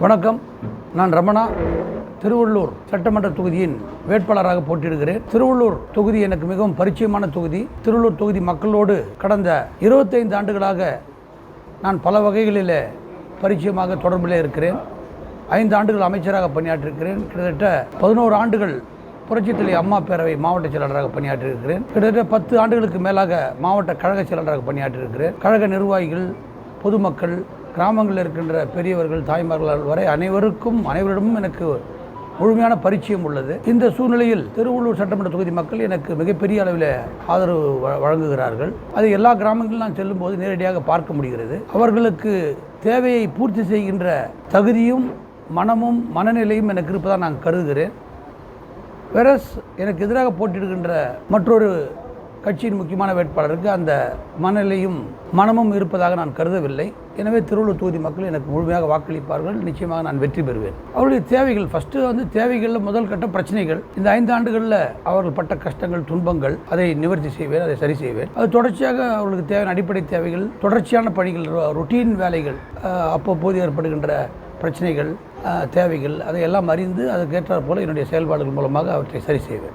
வணக்கம். நான் ரமணா, திருவள்ளூர் சட்டமன்ற தொகுதியின் வேட்பாளராக போட்டியிடுகிறேன். திருவள்ளூர் தொகுதி எனக்கு மிகவும் பரிச்சயமான தொகுதி. திருவள்ளூர் தொகுதி மக்களோடு கடந்த 25 ஆண்டுகளாக நான் பல வகைகளில் பரிச்சயமாக தொடர்பில் இருக்கிறேன். 5 ஆண்டுகள் அமைச்சராக பணியாற்றியிருக்கிறேன். கிட்டத்தட்ட 11 ஆண்டுகள் புரட்சித்தலை அம்மா பேரவை மாவட்ட செயலாளராக பணியாற்றியிருக்கிறேன். கிட்டத்தட்ட 10 ஆண்டுகளுக்கு மேலாக மாவட்ட கழக செயலாளராக பணியாற்றியிருக்கிறேன். கழக நிர்வாகிகள், பொதுமக்கள், கிராமங்களில் இருக்கின்ற பெரியவர்கள், தாய்மார்கள் வரை அனைவரிடமும் எனக்கு முழுமையான பரிச்சயம் உள்ளது. இந்த சூழ்நிலையில் திருவள்ளூர் சட்டமன்ற தொகுதி மக்கள் எனக்கு மிகப்பெரிய அளவில் ஆதரவு வழங்குகிறார்கள். அது எல்லா கிராமங்களிலும் நான் செல்லும்போது நேரடியாக பார்க்க முடிகிறது. அவர்களுக்கு தேவையை பூர்த்தி செய்கின்ற தகுதியும் மனமும் மனநிலையும் எனக்கு இருப்பதாக நான் கருதுகிறேன். வெரஸ் எனக்கு எதிராக போட்டியிடுகின்ற மற்றொரு கட்சியின் முக்கியமான வேட்பாளருக்கு அந்த மனநிலையும் மனமும் இருப்பதாக நான் கருதவில்லை. எனவே திருவள்ளூர் தொகுதி மக்கள் எனக்கு முழுமையாக வாக்களிப்பார்கள். நிச்சயமாக நான் வெற்றி பெறுவேன். அவருடைய தேவைகள் தேவைகளில் முதல் கட்ட பிரச்சனைகள், இந்த 5 ஆண்டுகளில் அவர்கள் பட்ட கஷ்டங்கள், துன்பங்கள், அதை நிவர்த்தி செய்வேன், அதை சரி செய்வேன். அது தொடர்ச்சியாக அவர்களுக்கு தேவையான அடிப்படை தேவைகள், தொடர்ச்சியான பணிகள், ரொட்டீன் வேலைகள், அப்பப்போது ஏற்படுகின்ற பிரச்சனைகள், தேவைகள், அதையெல்லாம் அறிந்து அதுக்கேற்றாற் போல என்னுடைய செயல்பாடுகள் மூலமாக அவற்றை சரி செய்வேன்.